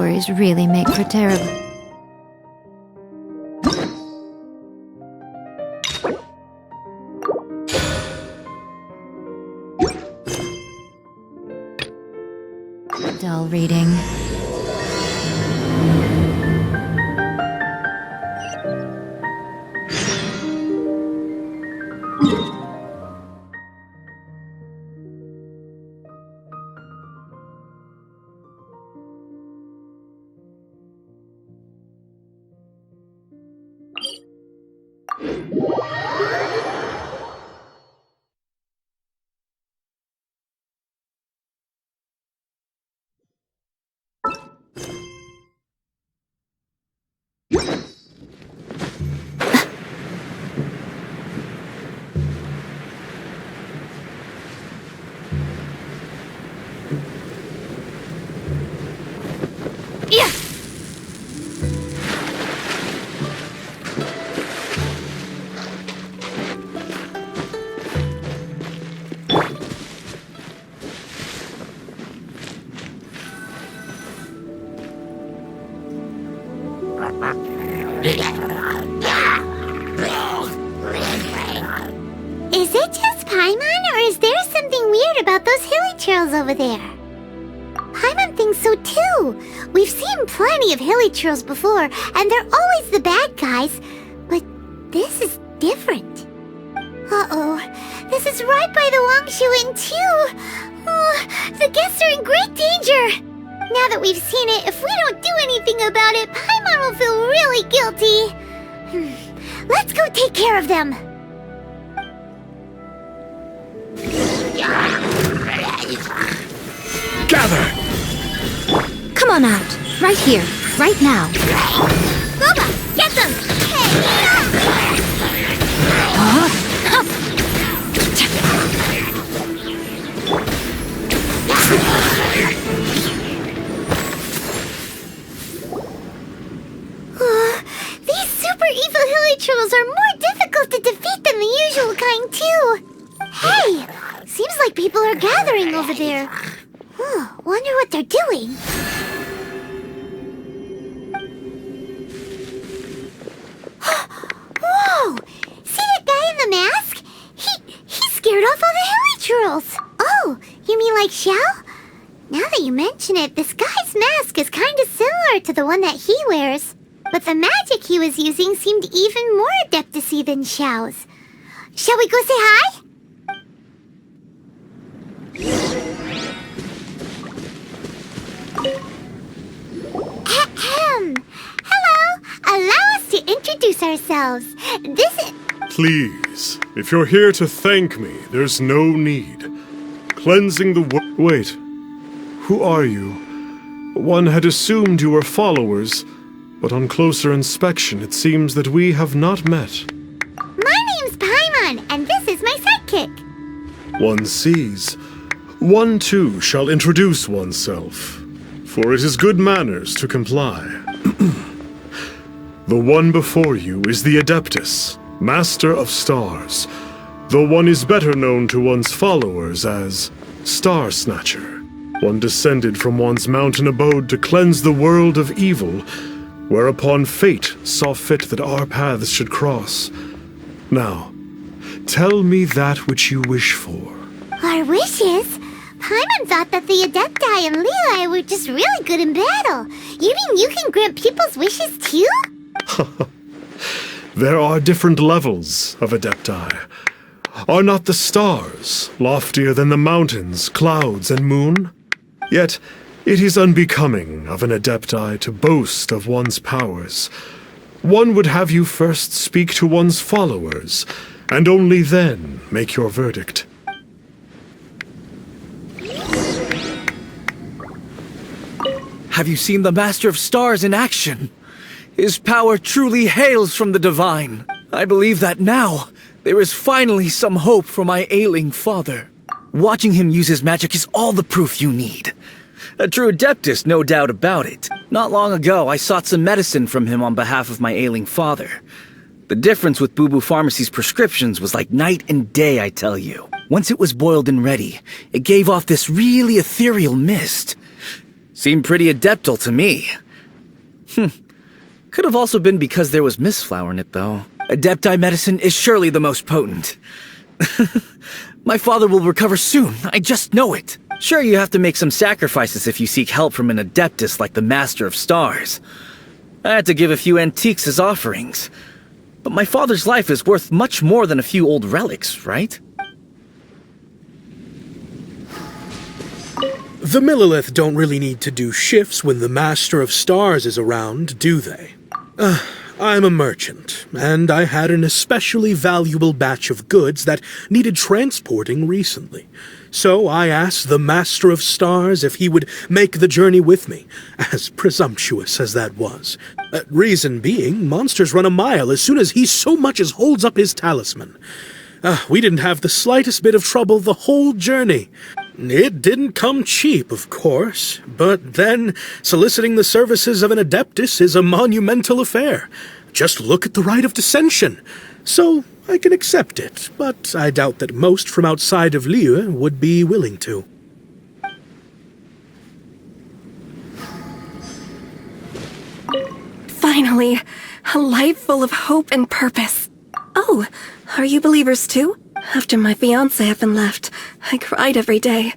Stories really make for terrible. Dull reading. Is it just Paimon, or is there something weird about those hilly trails over there? Paimon thinks so too. We've seen plenty of hilly trails before, and they're always the bad guys. But this is different. Uh-oh. This is right by the Wangshu Inn too. Oh, the guests are in great danger. Now that we've seen it, if we don't do anything about it, Paimon will feel really guilty. Let's go take care of them. Gather! Come on out. Right here. Right now. Boba, get them! These super evil hilly trolls are more difficult to defeat than the usual kind too. Hey, seems like people are gathering over there. Wonder what they're doing. Whoa! See that guy in the mask? He scared off all the hilly trolls. Oh, you mean like Xiao? Now that you mention it, this guy's mask is kind of similar to the one that he wears. But the magic he was using seemed even more adeptacy than Xiao's. Shall we go say hi? Ahem. Hello. Allow us to introduce ourselves. This is... Please, if you're here to thank me, there's no need. Cleansing the Wait. Who are you? One had assumed you were followers, but on closer inspection, it seems that we have not met. My name's Paimon, and this is my sidekick. One sees. One too shall introduce oneself, for it is good manners to comply. The one before you is the Adeptus, Master of Stars, though one is better known to one's followers as Star Snatcher. One descended from one's mountain abode to cleanse the world of evil, whereupon fate saw fit that our paths should cross. Now, tell me that which you wish for. Our wishes? Paimon thought that the Adepti and Leeli were just really good in battle. You mean you can grant people's wishes too? There are different levels of Adepti. Are not the stars loftier than the mountains, clouds, and moon? Yet, it is unbecoming of an Adepti to boast of one's powers. One would have you first speak to one's followers, and only then make your verdict. Have you seen the Master of Stars in action? His power truly hails from the divine. I believe that now, there is finally some hope for my ailing father. Watching him use his magic is all the proof you need. A true Adeptus, no doubt about it. Not long ago, I sought some medicine from him on behalf of my ailing father. The difference with Boo Boo Pharmacy's prescriptions was like night and day, I tell you. Once it was boiled and ready, it gave off this really ethereal mist. Seemed pretty adeptal to me. Could have also been because there was mistflower in it, though. Adepti medicine is surely the most potent. My father will recover soon, I just know it. Sure, you have to make some sacrifices if you seek help from an adeptus like the Master of Stars. I had to give a few antiques as offerings. But my father's life is worth much more than a few old relics, right? The Millilith don't really need to do shifts when the Master of Stars is around, do they? I'm a merchant, and I had an especially valuable batch of goods that needed transporting recently. So I asked the Master of Stars if he would make the journey with me, as presumptuous as that was. Reason being, monsters run a mile as soon as he so much as holds up his talisman. We didn't have the slightest bit of trouble the whole journey. It didn't come cheap, of course, but then soliciting the services of an adeptus is a monumental affair. Just look at the rite of dissension. So I can accept it, but I doubt that most from outside of Liyue would be willing to. Finally, a life full of hope and purpose. Oh, are you believers too? After my fiancé had been left, I cried every day.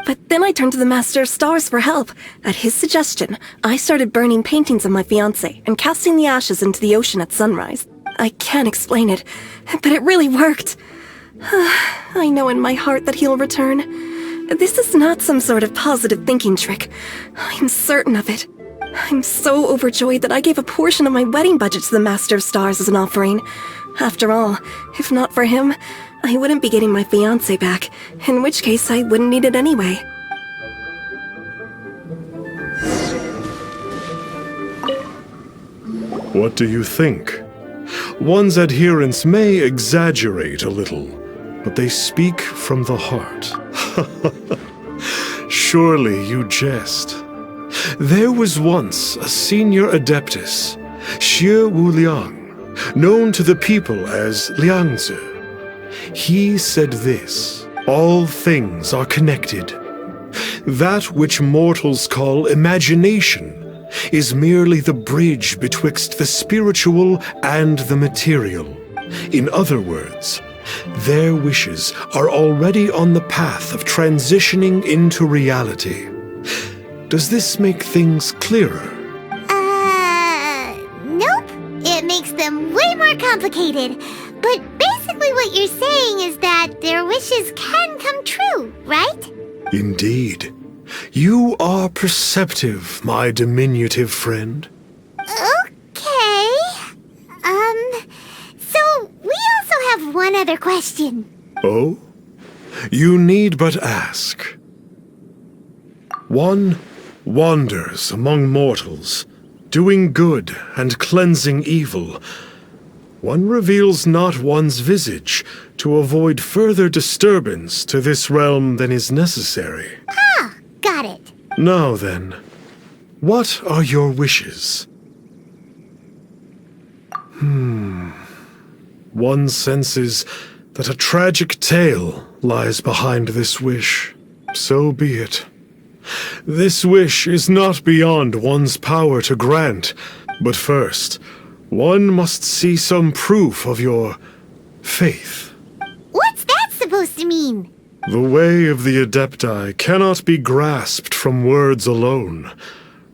But then I turned to the Master of Stars for help. At his suggestion, I started burning paintings of my fiancé and casting the ashes into the ocean at sunrise. I can't explain it, but it really worked. I know in my heart that he'll return. This is not some sort of positive thinking trick. I'm certain of it. I'm so overjoyed that I gave a portion of my wedding budget to the Master of Stars as an offering. After all, if not for him, I wouldn't be getting my fiancé back, in which case I wouldn't need it anyway. What do you think? One's adherents may exaggerate a little, but they speak from the heart. Surely you jest. There was once a senior adeptus, Xie Wuliang, known to the people as Liangzi. He said this: all things are connected. That which mortals call imagination is merely the bridge betwixt the spiritual and the material. In other words, their wishes are already on the path of transitioning into reality. Does this make things clearer? Nope. It makes them way more complicated. But basically what you're saying is that their wishes can come true, right? Indeed. You are perceptive, my diminutive friend. Okay. So we also have one other question. Oh? You need but ask. One wanders among mortals, doing good and cleansing evil. One reveals not one's visage to avoid further disturbance to this realm than is necessary. Ah, got it. Now then, what are your wishes? One senses that a tragic tale lies behind this wish. So be it. This wish is not beyond one's power to grant, but first, one must see some proof of your faith. What's that supposed to mean? The way of the Adepti cannot be grasped from words alone.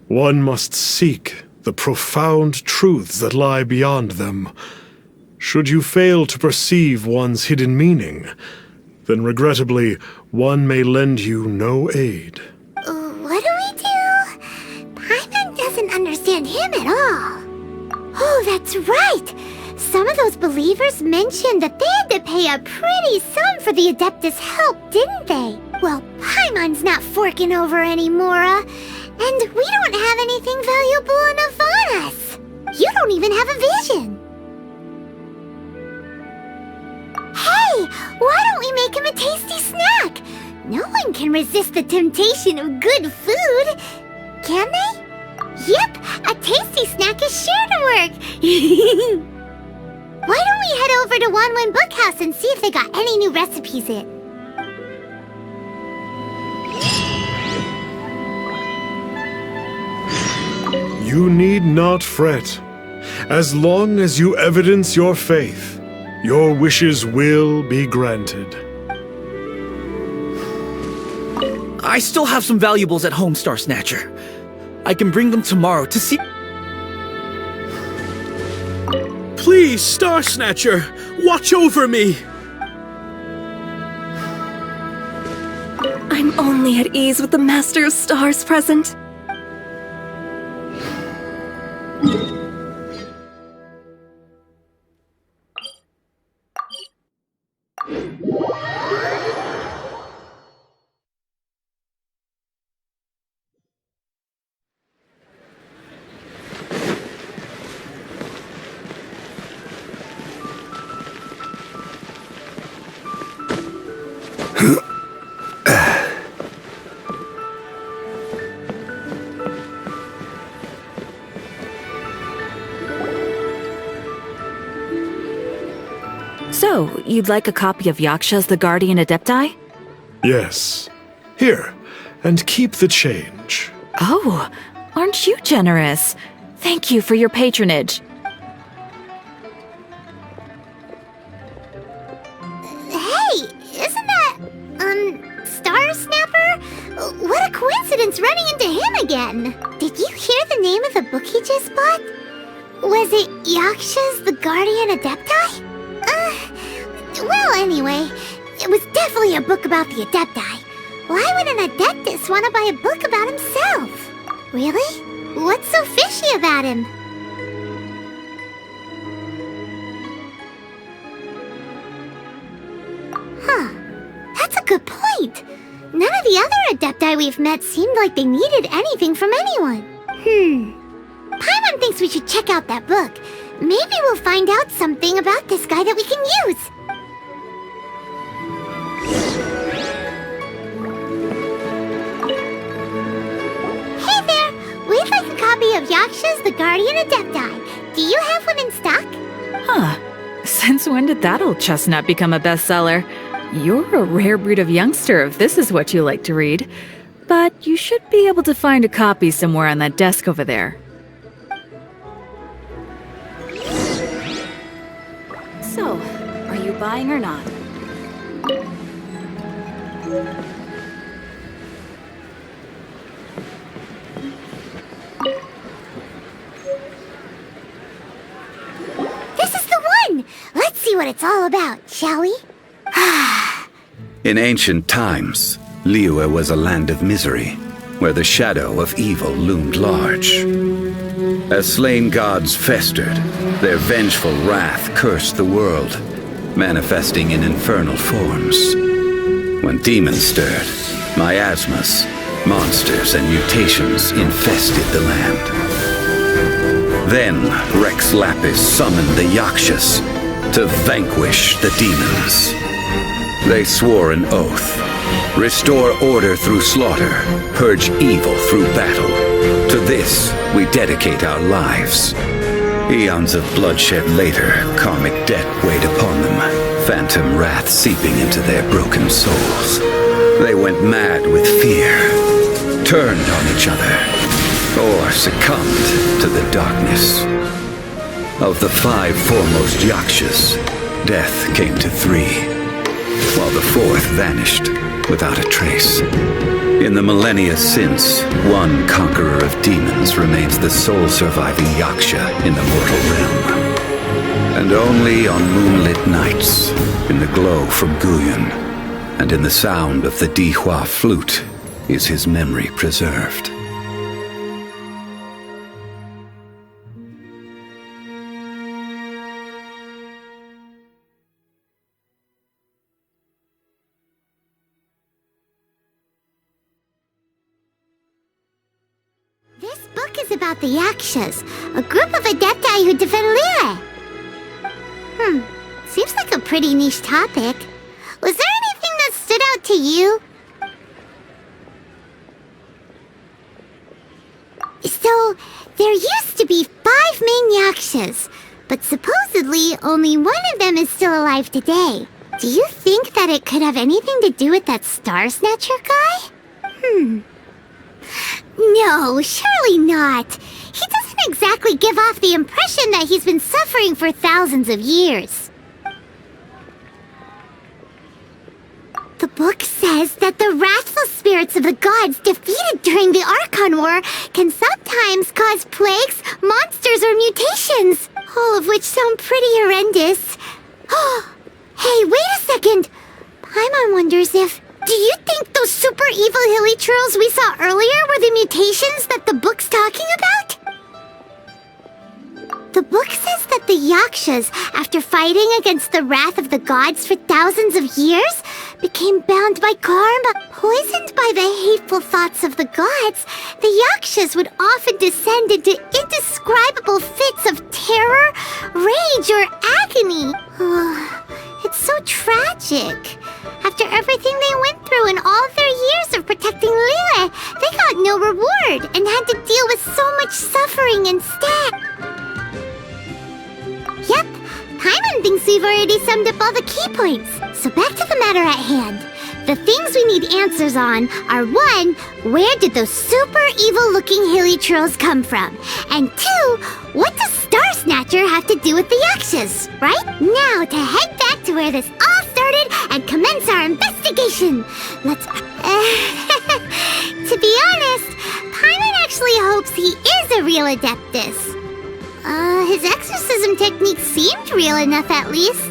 One must seek the profound truths that lie beyond them. Should you fail to perceive one's hidden meaning, then regrettably, one may lend you no aid. What do we do? Paimon doesn't understand him at all. Oh, that's right! Some of those believers mentioned that they had to pay a pretty sum for the Adeptus' help, didn't they? Well, Paimon's not forking over anymore, and we don't have anything valuable enough on us. You don't even have a vision. Hey, why don't we make him a tasty snack? No one can resist the temptation of good food, can they? Yep, a tasty snack is sure to work. Why don't we head over to Wanwen Bookhouse and see if they got any new recipes in? You need not fret. As long as you evidence your faith, your wishes will be granted. I still have some valuables at home, Star Snatcher. I can bring them tomorrow to see... Please, Star Snatcher, watch over me! I'm only at ease with the Master of Stars present. So, you'd like a copy of Yaksha's The Guardian Adepti? Yes. Here, and keep the change. Oh, aren't you generous? Thank you for your patronage. Hey, isn't that, Star Snapper? What a coincidence running into him again. Did you hear the name of the book he just bought? Was it Yaksha's The Guardian Adepti? Well, anyway, it was definitely a book about the Adepti. Why would an Adeptus want to buy a book about himself? Really? What's so fishy about him? Huh. That's a good point. None of the other Adepti we've met seemed like they needed anything from anyone. Paimon thinks we should check out that book. Maybe we'll find out something about this guy that we can use. Hey there! We'd like a copy of Yaksha's The Guardian Adepti. Do you have one in stock? Huh. Since when did that old chestnut become a bestseller? You're a rare breed of youngster if this is what you like to read. But you should be able to find a copy somewhere on that desk over there. So, are you buying or not? This is the one! Let's see what it's all about, shall we? In ancient times, Liyue was a land of misery, where the shadow of evil loomed large. As slain gods festered, their vengeful wrath cursed the world, manifesting in infernal forms. When demons stirred, miasmas, monsters, and mutations infested the land. Then Rex Lapis summoned the Yakshas to vanquish the demons. They swore an oath: restore order through slaughter, purge evil through battle. To this, we dedicate our lives. Eons of bloodshed later, karmic debt weighed upon them, phantom wrath seeping into their broken souls. They went mad with fear, turned on each other, or succumbed to the darkness. Of the 5 foremost Yakshas, death came to 3, while the 4th vanished without a trace. In the millennia since, one conqueror of demons remains the sole surviving Yaksha in the mortal realm. And only on moonlit nights, in the glow from Guyon, and in the sound of the Dihua flute, is his memory preserved. This book is about the Yakshas, a group of Adepti who defend Liyue. Seems like a pretty niche topic. Was there anything that stood out to you? So, there used to be 5 main Yakshas, but supposedly only one of them is still alive today. Do you think that it could have anything to do with that Star Snatcher guy? No, surely not. He doesn't exactly give off the impression that he's been suffering for thousands of years. The book says that the wrathful spirits of the gods defeated during the Archon War can sometimes cause plagues, monsters, or mutations, all of which sound pretty horrendous. Hey, wait a second! Paimon wonders if... Do you think those super evil hilly churls we saw earlier were the mutations that the book's talking about? The book says that the Yakshas, after fighting against the wrath of the gods for thousands of years, became bound by karma. Poisoned by the hateful thoughts of the gods, the Yakshas would often descend into indescribable fits of terror, rage, or agony. It's so tragic. After everything they went through in all their years of protecting Liyue, they got no reward and had to deal with so much suffering instead. Yep, Paimon thinks we've already summed up all the key points. So back to the matter at hand. The things we need answers on are 1, where did those super evil-looking hilly trolls come from? And 2, what does Star Snatcher have to do with the Yakshas, right? Now to head back to where this all started and commence our investigation. Let's... To be honest, Paimon actually hopes he is a real Adeptus. His exorcism technique seemed real enough at least.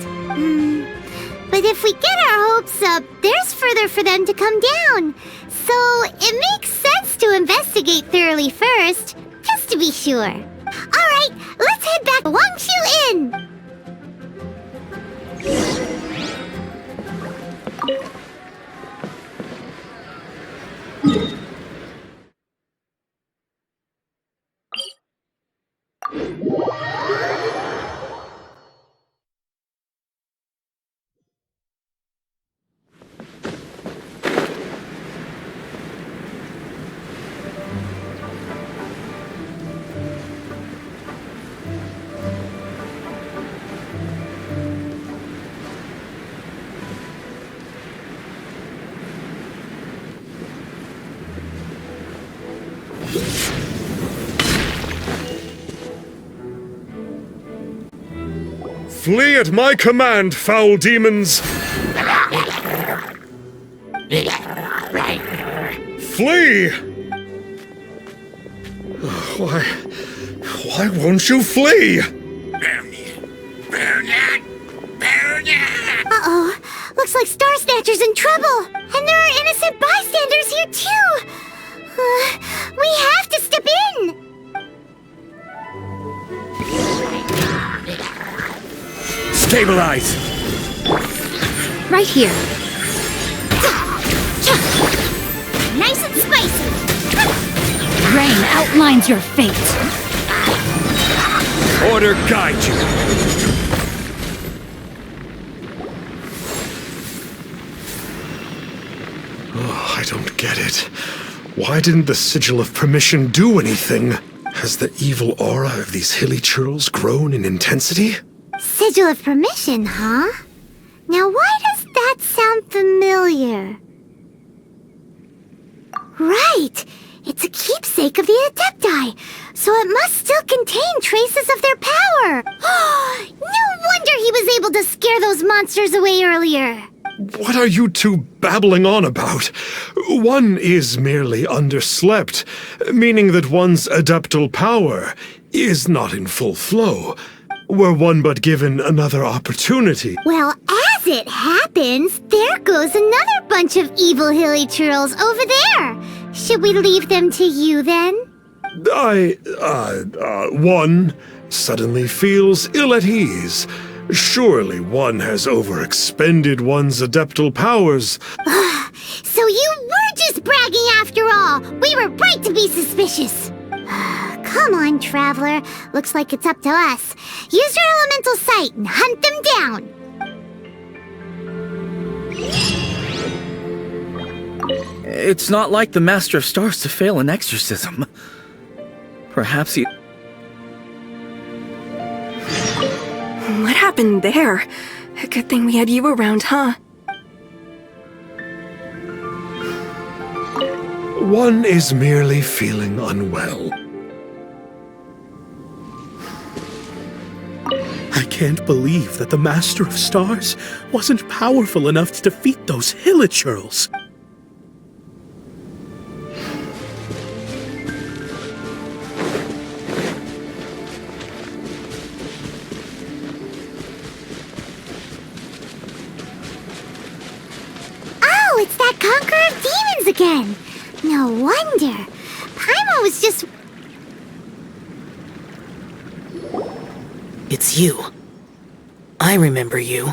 But if we get our hopes up, there's further for them to come down. So it makes sense to investigate thoroughly first, just to be sure. Alright, let's head back to Wangshu Inn! Flee at my command, foul demons! Flee! Why won't you flee? Uh-oh. Looks like Star Snatcher's in trouble. And there are innocent bystanders here, too. We have to step in. Stabilize! Right here. Nice and spicy. Rain outlines your fate. Order guide you! Oh, I don't get it. Why didn't the Sigil of Permission do anything? Has the evil aura of these hilly churls grown in intensity? Sigil of Permission, huh? Now why does that sound familiar? Right! It's a keepsake of the Adepti, so it must still contain traces of their power! No wonder he was able to scare those monsters away earlier! What are you two babbling on about? One is merely underslept, meaning that one's adeptal power is not in full flow. Were one but given another opportunity. Well, as it happens, there goes another bunch of evil hilly churls over there! Should we leave them to you, then? One suddenly feels ill at ease. Surely one has overexpended one's adeptal powers. So you were just bragging after all! We were right to be suspicious! Come on, Traveler. Looks like it's up to us. Use your elemental sight and hunt them down! It's not like the Master of Stars to fail an exorcism. Perhaps he... What happened there? A good thing we had you around, huh? One is merely feeling unwell. can't believe that the Master of Stars wasn't powerful enough to defeat those hilichurls. Oh, it's that Conqueror of Demons again! No wonder. Paimon was just... It's you. I remember you.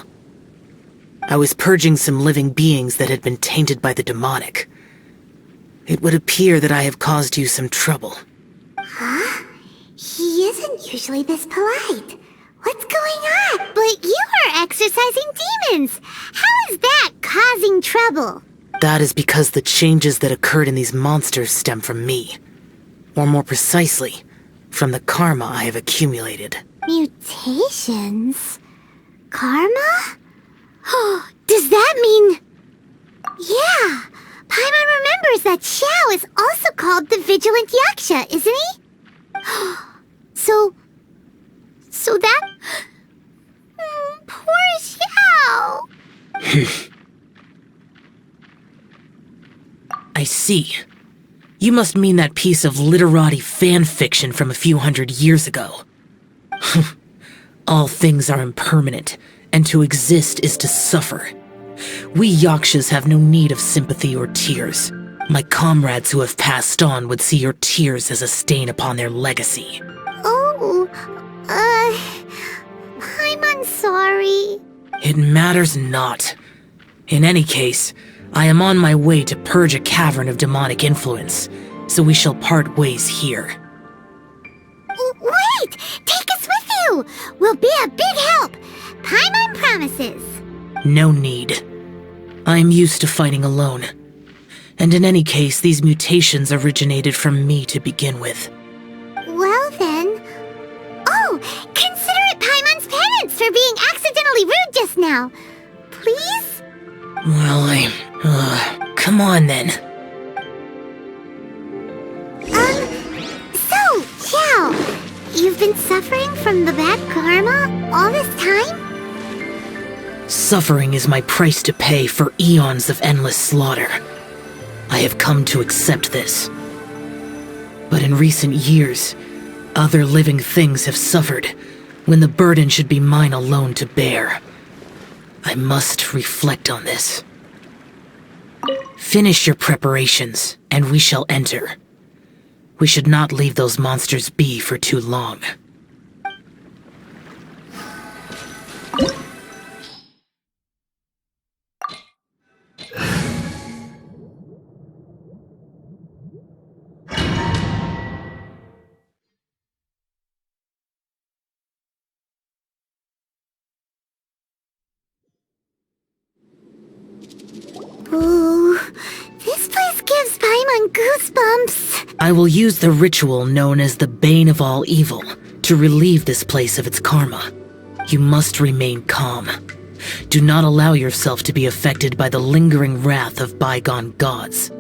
I was purging some living beings that had been tainted by the demonic. It would appear that I have caused you some trouble. Huh? He isn't usually this polite. What's going on? But you are exorcising demons! How is that causing trouble? That is because the changes that occurred in these monsters stem from me. Or more precisely, from the karma I have accumulated. Mutations? Karma? Oh, does that mean... Yeah! Paimon remembers that Xiao is also called the Vigilant Yaksha, isn't he? So that... poor Xiao! I see. You must mean that piece of literati fan fiction from a few hundred years ago. All things are impermanent, and to exist is to suffer. We Yakshas have no need of sympathy or tears. My comrades who have passed on would see your tears as a stain upon their legacy. Oh, I'm sorry. It matters not. In any case, I am on my way to purge a cavern of demonic influence, so we shall part ways here. Wait! Take us with you! We'll be a big help! Paimon promises! No need. I am used to fighting alone. And in any case, these mutations originated from me to begin with. Well then... Oh! Consider it Paimon's penance for being accidentally rude just now! Please? Well, come on then. So, Xiao, you've been suffering from the bad karma all this time? Suffering is my price to pay for eons of endless slaughter. I have come to accept this. But in recent years, other living things have suffered, when the burden should be mine alone to bear. I must reflect on this. Finish your preparations, and we shall enter. We should not leave those monsters be for too long. Ooh, this place gives Paimon goosebumps. I will use the ritual known as the Bane of All Evil to relieve this place of its karma. You must remain calm. Do not allow yourself to be affected by the lingering wrath of bygone gods.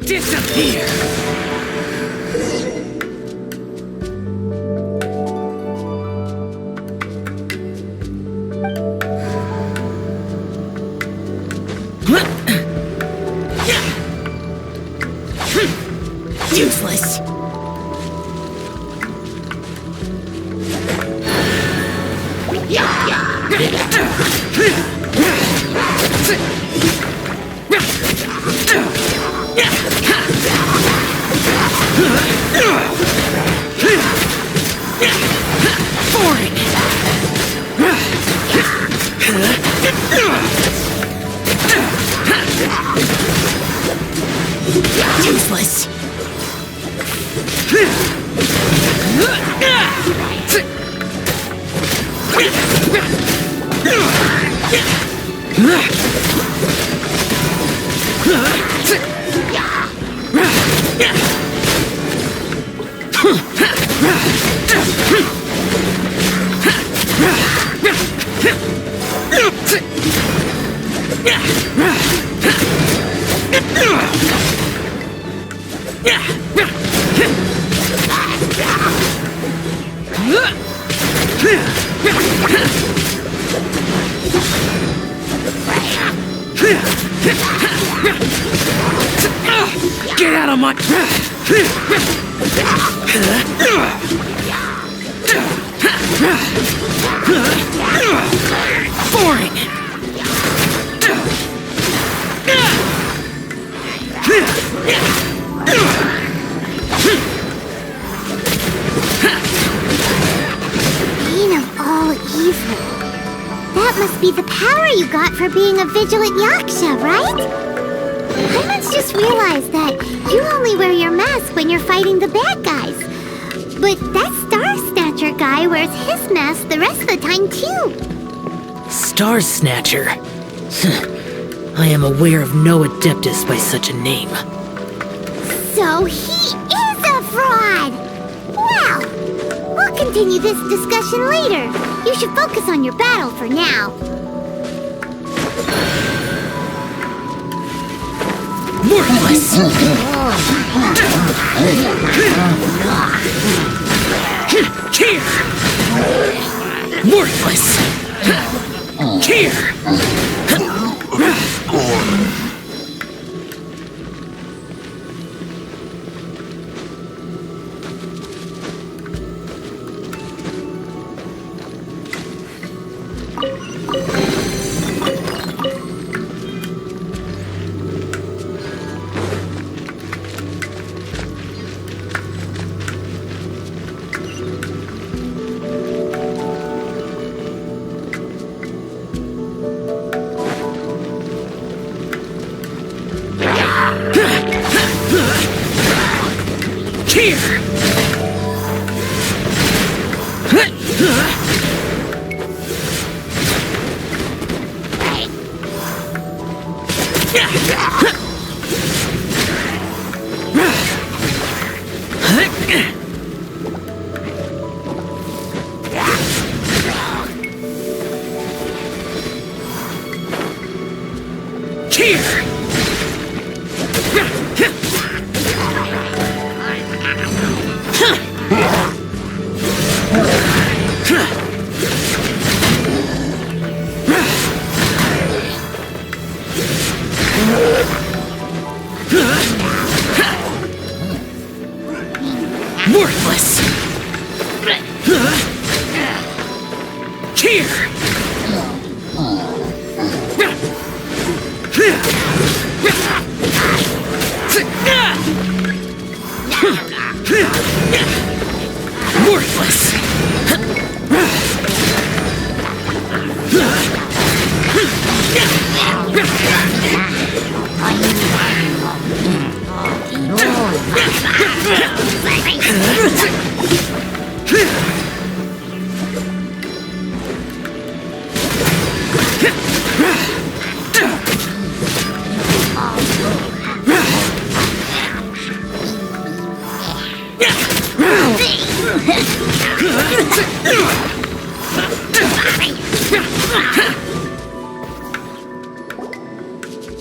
Disappear! Useless! Useless! Get out of my... Boring! Bane of all evil. That must be the power you got for being a vigilant Yaksha, right? I must just realize that you only wear your mask when you're fighting the bad guys. But that Star Snatcher guy wears his mask the rest of the time, too. Star Snatcher? I am aware of no Adeptus by such a name. So he is a fraud! Well, we'll continue this discussion later. You should focus on your battle for now. Worthless! Here! Worthless! Here! Here! Worthless! Here! Worthless!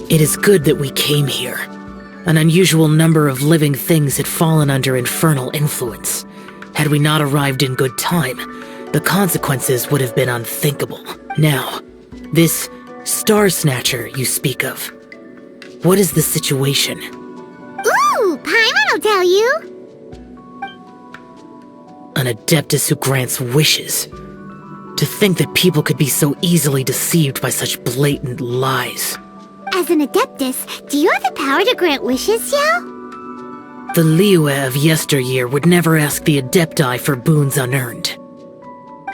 It is good that we came here. An unusual number of living things had fallen under infernal influence. Had we not arrived in good time, the consequences would have been unthinkable. Now, this Star Snatcher you speak of, what is the situation? Ooh, Paimon will tell you. An Adeptus who grants wishes. To think that people could be so easily deceived by such blatant lies. As an Adeptus, do you have the power to grant wishes, Xiao? The Liyue of yesteryear would never ask the Adepti for boons unearned.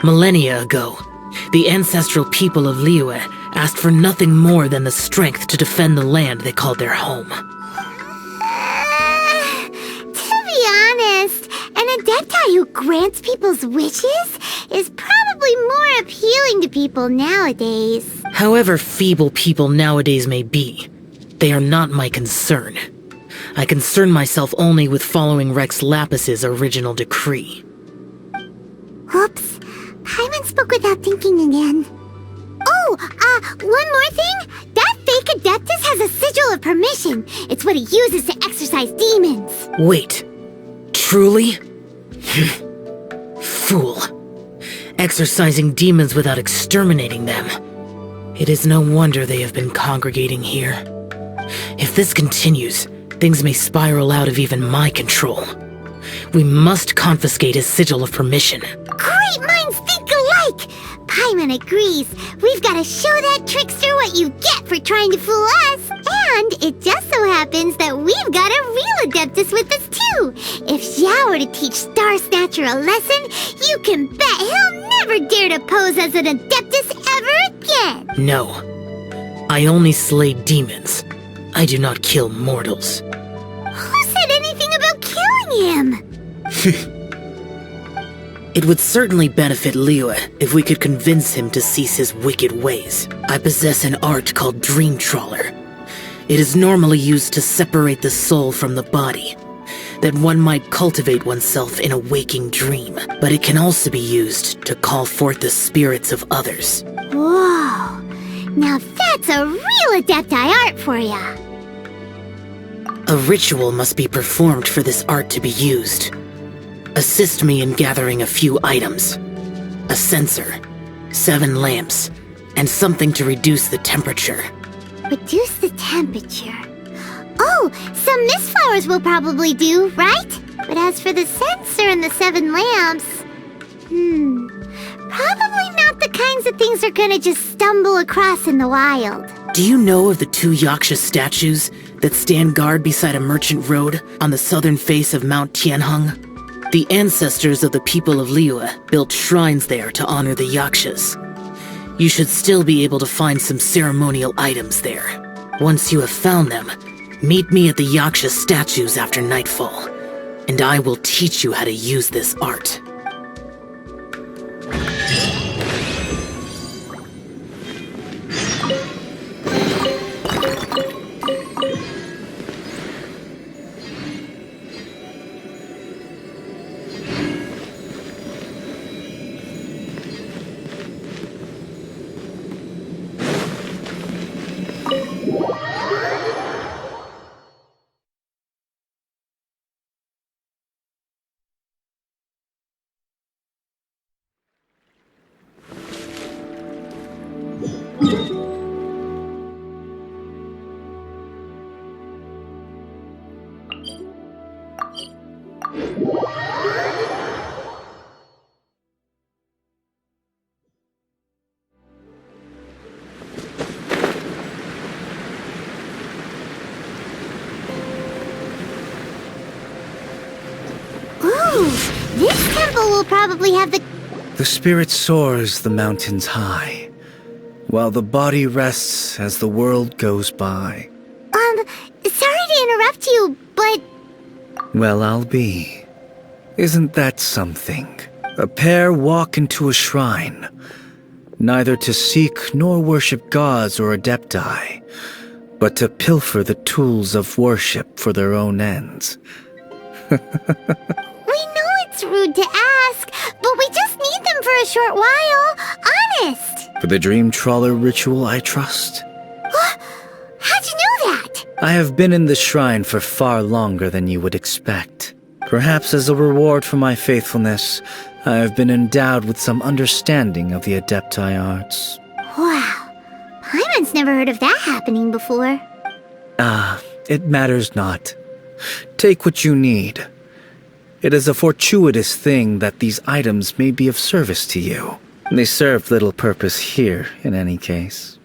Millennia ago, the ancestral people of Liyue asked for nothing more than the strength to defend the land they called their home. To be honest, an Adepti who grants people's wishes is probably more appealing to people nowadays. However feeble people nowadays may be, they are not my concern. I concern myself only with following Rex Lapis's original decree. Oops, Paimon spoke without thinking again. Oh, one more thing? That fake Adeptus has a sigil of permission. It's what he uses to exorcise demons. Wait, truly? Fool. exorcising demons without exterminating them. It is no wonder they have been congregating here. If this continues, things may spiral out of even my control. We must confiscate his sigil of permission. Great minds think alike! Paimon agrees. We've got to show that trickster what you get for trying to fool us. And it just so happens that we've got a real Adeptus with us too. If Xiao were to teach Star Snatcher a lesson, you can bet he'll never dare to pose as an Adeptus ever again. No. I only slay demons. I do not kill mortals. Who said anything about killing him? It would certainly benefit Liyue if we could convince him to cease his wicked ways. I possess an art called Dream Trawler. It is normally used to separate the soul from the body, that one might cultivate oneself in a waking dream, but it can also be used to call forth the spirits of others. Whoa! Now that's a real Adepti art for ya! A ritual must be performed for this art to be used. Assist me in gathering a few items. A censer, 7 lamps, and something to reduce the temperature. Reduce the temperature. Oh, some mist flowers will probably do, right? But as for the censer and the 7 lamps... probably not the kinds of things they're gonna just stumble across in the wild. Do you know of the 2 Yaksha statues that stand guard beside a merchant road on the southern face of Mount Tianheng? The ancestors of the people of Liyue built shrines there to honor the Yakshas. You should still be able to find some ceremonial items there. Once you have found them, meet me at the Yaksha statues after nightfall, and I will teach you how to use this art. This temple will probably have the... The spirit soars the mountains high, while the body rests as the world goes by. Sorry to interrupt you, but... Well, I'll be. Isn't that something? A pair walk into a shrine, neither to seek nor worship gods or adepti, but to pilfer the tools of worship for their own ends. We know it's rude to ask, but we just need them for a short while. Honest. For the Dream Trawler ritual, I trust. How'd you know that? I have been in the shrine for far longer than you would expect. Perhaps as a reward for my faithfulness, I have been endowed with some understanding of the Adepti arts. Wow. Paimon's never heard of that happening before. It matters not. Take what you need. It is a fortuitous thing that these items may be of service to you. They serve little purpose here, in any case.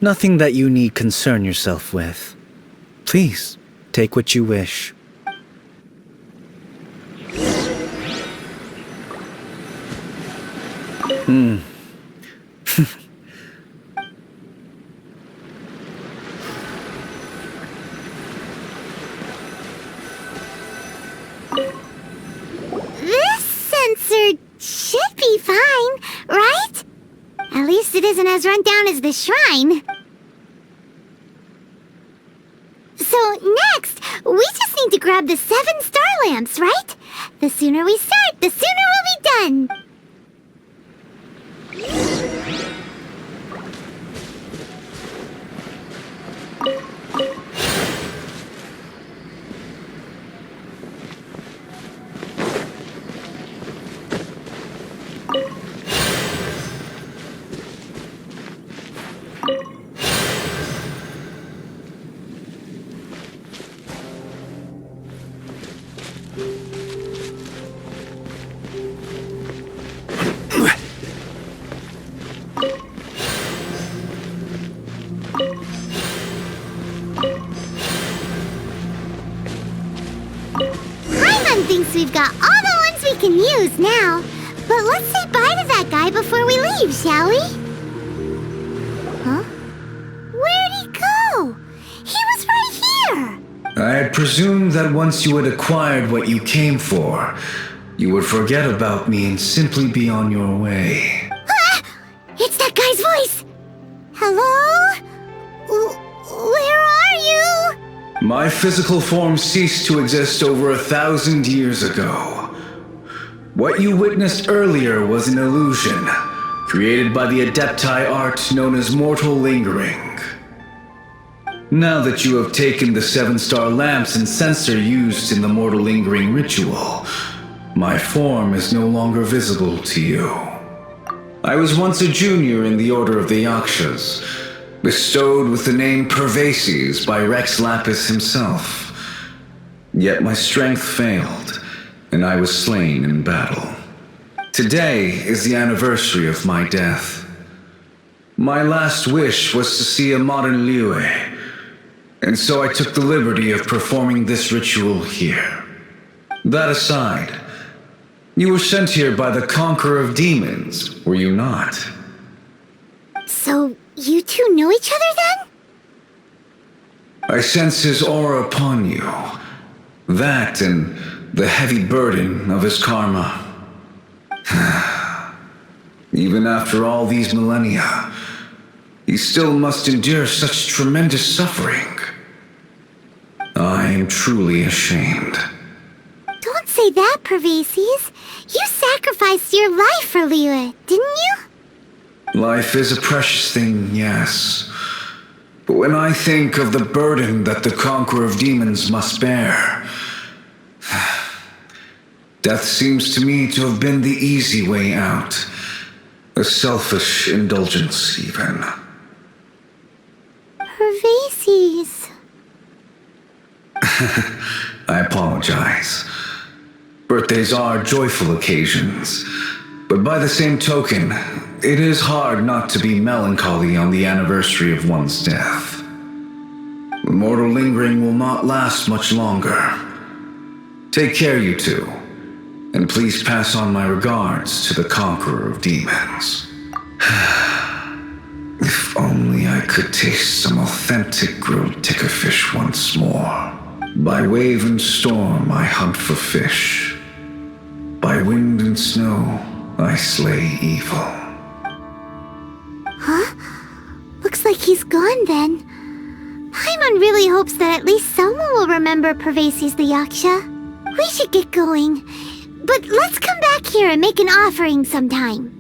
Nothing that you need concern yourself with. Please, take what you wish. This sensor should be fine, right? At least it isn't as run down as the shrine. So next, we just need to grab the 7 star lamps, right? The sooner we start, the sooner we'll be done. Paimon thinks we've got all the ones we can use now. But let's say bye to that guy before we leave, shall we? Huh? Where'd he go? He was right here! I had presumed that once you had acquired what you came for, you would forget about me and simply be on your way. Ah! It's that guy's voice! Hello? Where are you? My physical form ceased to exist over 1,000 years ago. What you witnessed earlier was an illusion, created by the Adepti art known as mortal lingering. Now that you have taken the 7-star lamps and censer used in the mortal lingering ritual, my form is no longer visible to you. I was once a junior in the Order of the Yakshas, bestowed with the name Pervases by Rex Lapis himself. Yet my strength failed, and I was slain in battle. Today is the anniversary of my death. My last wish was to see a modern Liyue, and so I took the liberty of performing this ritual here. That aside, you were sent here by the Conqueror of Demons, were you not? So, you two know each other then? I sense his aura upon you. That and the heavy burden of his karma. Even after all these millennia, he still must endure such tremendous suffering. I am truly ashamed. Don't say that, Pervases. You sacrificed your life for Liyue, didn't you? Life is a precious thing, yes. But when I think of the burden that the Conqueror of Demons must bear, death seems to me to have been the easy way out. A selfish indulgence, even. Pervases. I apologize. Birthdays are joyful occasions, but by the same token, it is hard not to be melancholy on the anniversary of one's death. The mortal lingering will not last much longer. Take care, you two, and please pass on my regards to the Conqueror of Demons. If only I could taste some authentic grilled ticker fish once more. By wave and storm I hunt for fish. By wind and snow I slay evil. Huh? Looks like he's gone then. Paimon really hopes that at least someone will remember Pervases the Yaksha. We should get going. But let's come back here and make an offering sometime.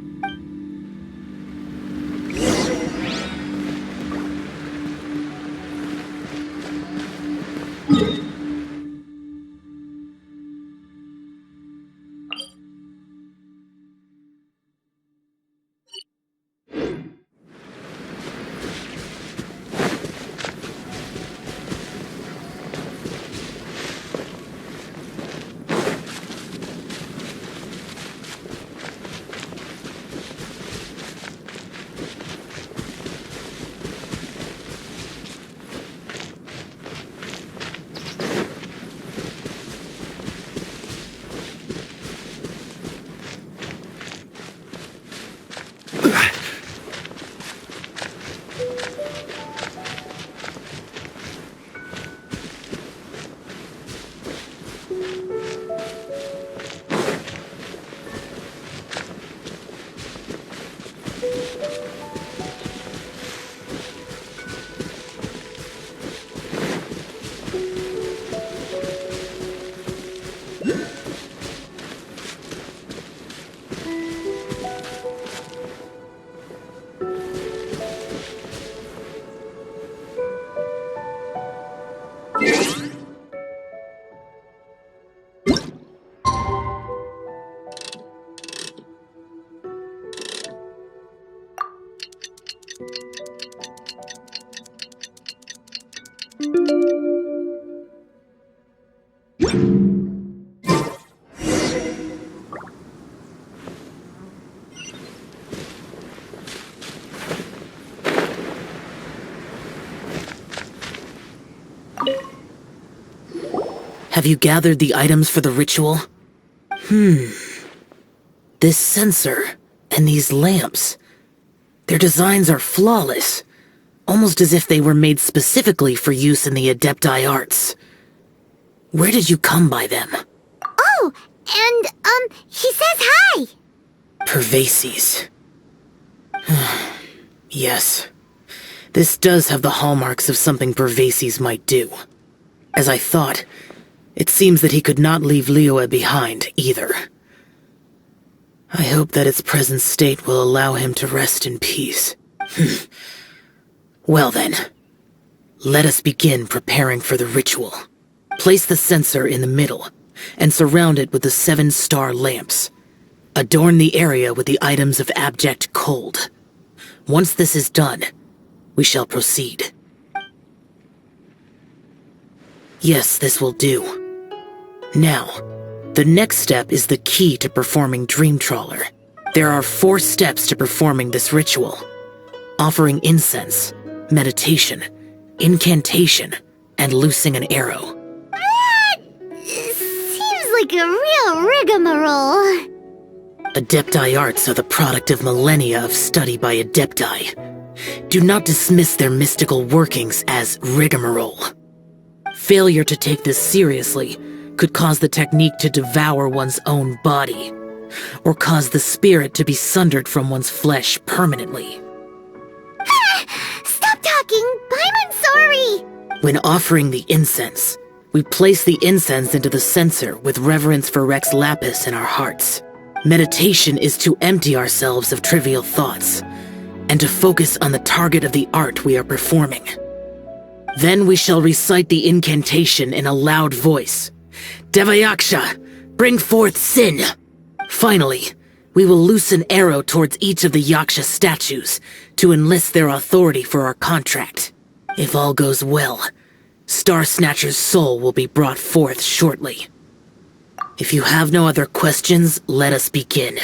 Have you gathered the items for the ritual? This sensor and these lamps. Their designs are flawless, almost as if they were made specifically for use in the Adepti arts. Where did you come by them? Oh, and, he says hi! Pervases. Yes. This does have the hallmarks of something Pervases might do. As I thought, it seems that he could not leave Liyue behind, either. I hope that its present state will allow him to rest in peace. Well then, let us begin preparing for the ritual. Place the censer in the middle, and surround it with the 7-star lamps. Adorn the area with the items of abject cold. Once this is done, we shall proceed. Yes, this will do. Now, the next step is the key to performing Dream Trawler. There are 4 steps to performing this ritual. Offering incense, meditation, incantation, and loosing an arrow. Seems like a real rigmarole. Adepti arts are the product of millennia of study by Adepti. Do not dismiss their mystical workings as rigmarole. Failure to take this seriously could cause the technique to devour one's own body, or cause the spirit to be sundered from one's flesh permanently. Stop talking! I'm sorry! When offering the incense, we place the incense into the censer with reverence for Rex Lapis in our hearts. Meditation is to empty ourselves of trivial thoughts, and to focus on the target of the art we are performing. Then we shall recite the incantation in a loud voice. Yaksha, bring forth sin! Finally, we will loose an arrow towards each of the Yaksha statues to enlist their authority for our contract. If all goes well, Star Snatcher's soul will be brought forth shortly. If you have no other questions, let us begin.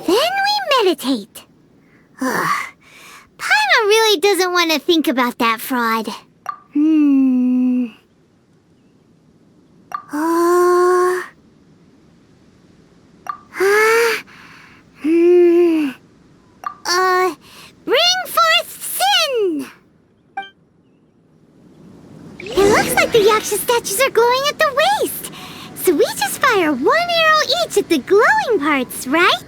Then we meditate. Ugh. Paimon really doesn't want to think about that fraud. Bring forth sin! It looks like the Yaksha statues are glowing at the waist. So we just fire 1 arrow each at the glowing parts, right?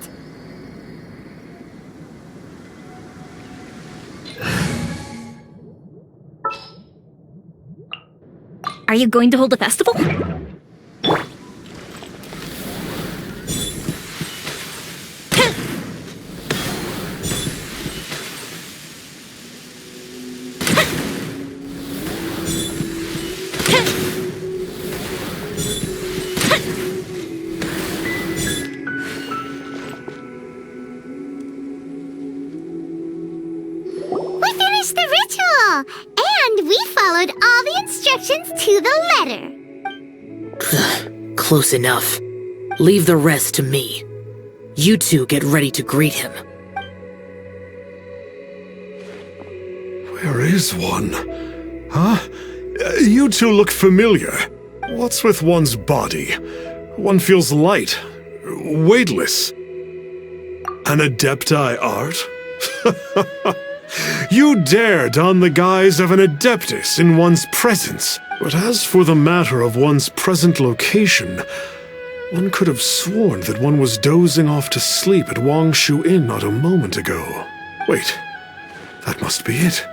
Are you going to hold a festival? We finished the ritual! And we followed all the instructions to the letter. Close enough. Leave the rest to me. You two get ready to greet him. Where is one? Huh? You two look familiar. What's with one's body? One feels light, weightless. An Adepti art? You dare don the guise of an Adeptus in one's presence. But as for the matter of one's present location, one could have sworn that one was dozing off to sleep at Wangshu Inn not a moment ago. Wait, that must be it.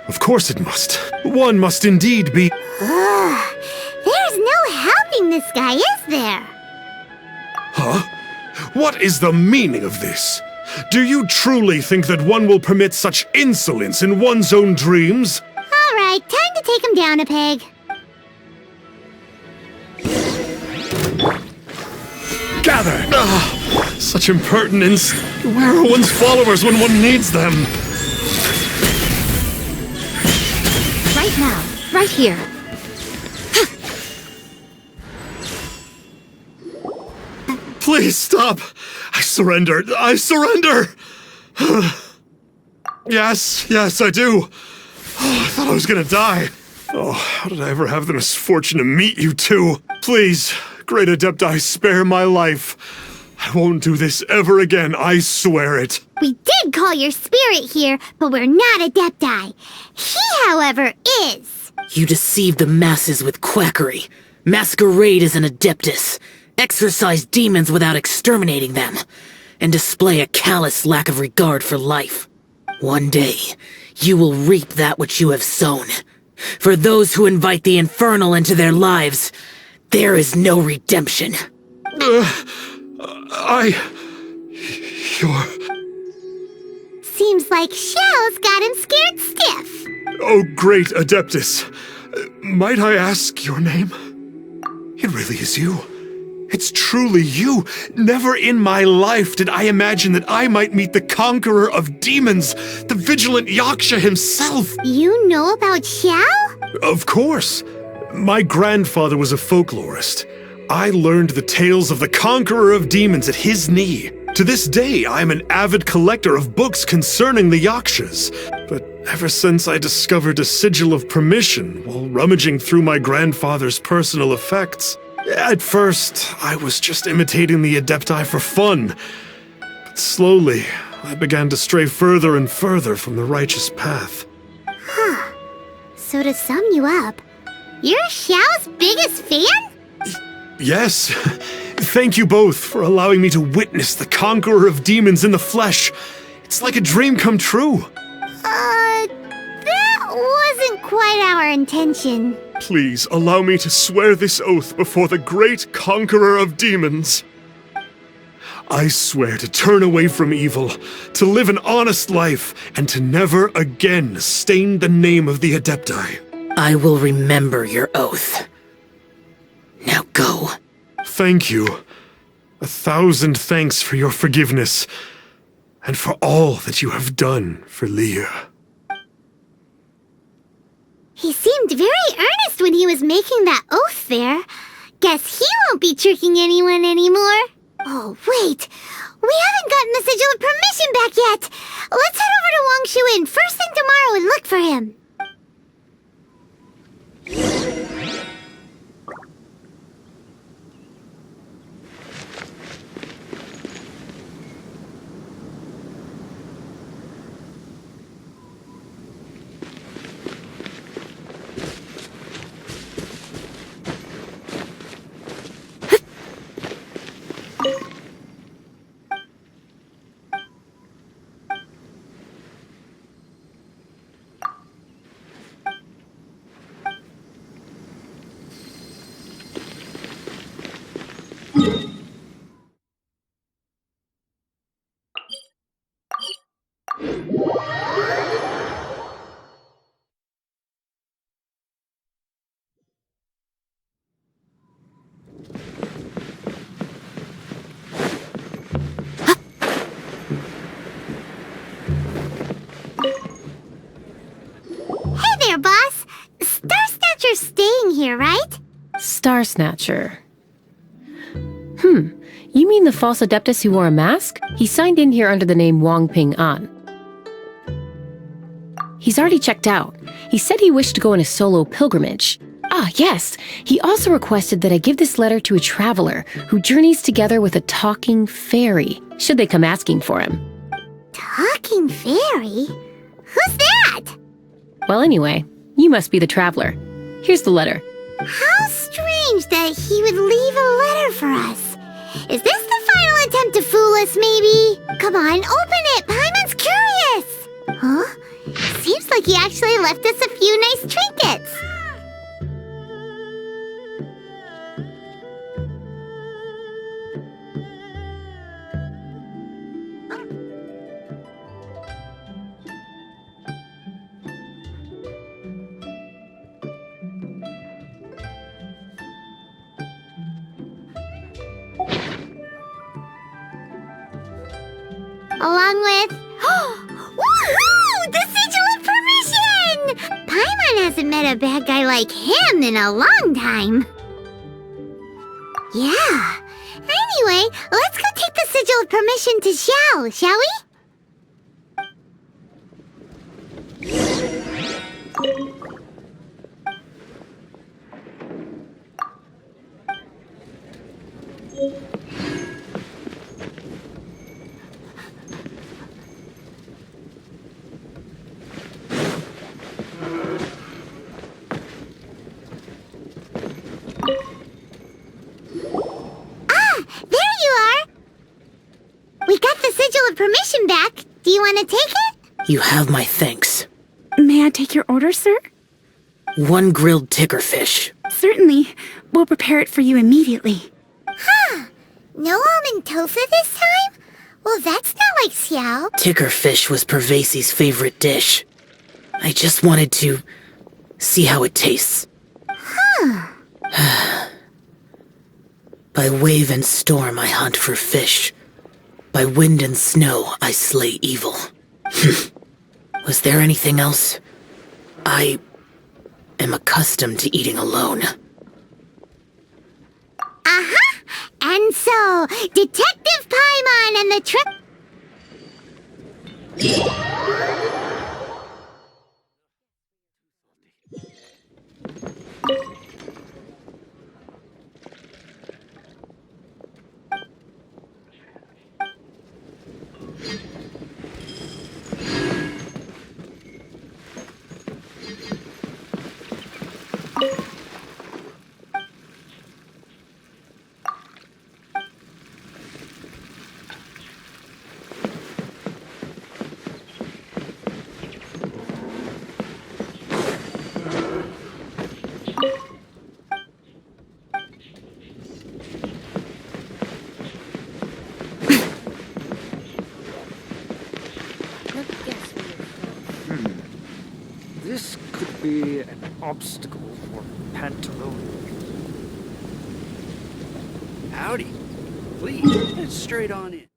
Of course it must. One must indeed be... There's no helping this guy, is there? Huh? What is the meaning of this? Do you truly think that one will permit such insolence in one's own dreams? All right, time to take him down a peg. Gather! Such impertinence. Where are one's followers when one needs them? Right now. Right here. Please stop! I surrender! I surrender! Yes, I do. I thought I was gonna die. Oh, how did I ever have the misfortune to meet you two? Please, Great Adepti, spare my life. I won't do this ever again, I swear it. We did call your spirit here, but we're not Adepti. He, however, is. You deceive the masses with quackery, masquerade as an Adeptus, exorcise demons without exterminating them, and display a callous lack of regard for life. One day, you will reap that which you have sown. For those who invite the infernal into their lives, there is no redemption. You're... Seems like Xiao's got him scared stiff. Oh, great Adeptus. Might I ask your name? It really is you. It's truly you. Never in my life did I imagine that I might meet the conqueror of demons, the vigilant Yaksha himself. You know about Xiao? Of course. My grandfather was a folklorist. I learned the tales of the conqueror of demons at his knee. To this day, I am an avid collector of books concerning the Yakshas. But ever since I discovered a sigil of permission while rummaging through my grandfather's personal effects, at first, I was just imitating the Adepti for fun. But slowly, I began to stray further and further from the righteous path. So to sum you up, you're Xiao's biggest fan? Yes. Thank you both for allowing me to witness the conqueror of demons in the flesh. It's like a dream come true. That wasn't quite our intention. Please allow me to swear this oath before the great conqueror of demons. I swear to turn away from evil, to live an honest life, and to never again stain the name of the Adepti. I will remember your oath. Now go. Thank you. 1,000 thanks for your forgiveness, and for all that you have done for Leah. He seemed very earnest when he was making that oath there. Guess he won't be tricking anyone anymore. Oh, wait. We haven't gotten the sigil of permission back yet. Let's head over to Wangshu first thing tomorrow and look for him. Hey there, boss. Star Snatcher's staying here, right? Star Snatcher. You mean the false Adeptus who wore a mask? He signed in here under the name Wang Ping An. He's already checked out. He said he wished to go on a solo pilgrimage. Ah, yes. He also requested that I give this letter to a traveler who journeys together with a talking fairy, should they come asking for him. Talking fairy? Who's that? Well, anyway, you must be the traveler. Here's the letter. How strange that he would leave a letter for us. Is this the final attempt to fool us, maybe? Come on, open it! Paimon's curious! Huh? Seems like he actually left us a few nice trinkets. Along with... Woohoo! The sigil of permission! Paimon hasn't met a bad guy like him in a long time. Yeah, Anyway, let's go take the sigil of permission to Xiao, shall we? There you are! We got the sigil of permission back. Do you want to take it? You have my thanks. May I take your order, sir? 1 grilled tickerfish. Certainly. We'll prepare it for you immediately. Huh. No almond tofu this time? Well, that's not like Xiao. Tickerfish was Pervasi's favorite dish. I just wanted to see how it tastes. By wave and storm I hunt for fish. By wind and snow I slay evil. Was there anything else? I am accustomed to eating alone. Uh-huh. And so, Detective Paimon and the truck... This could be an obstacle for Pantaloon. Howdy. Please, get straight on in.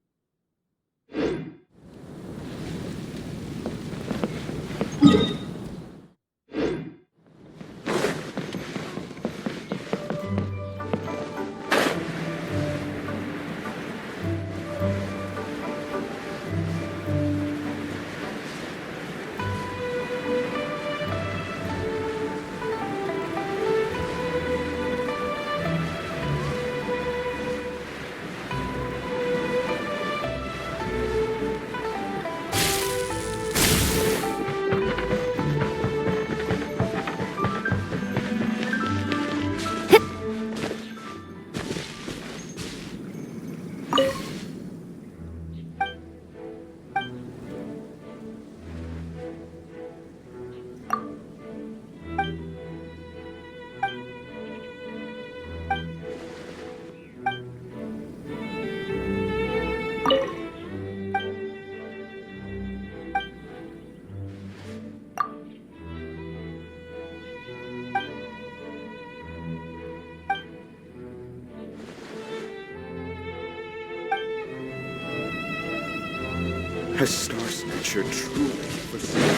Has Star Snatcher truly forsaken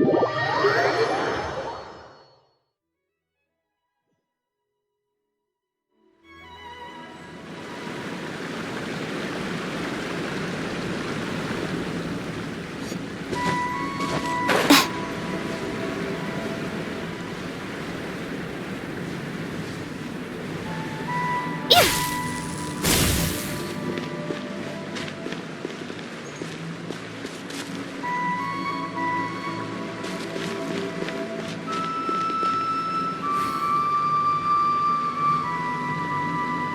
all?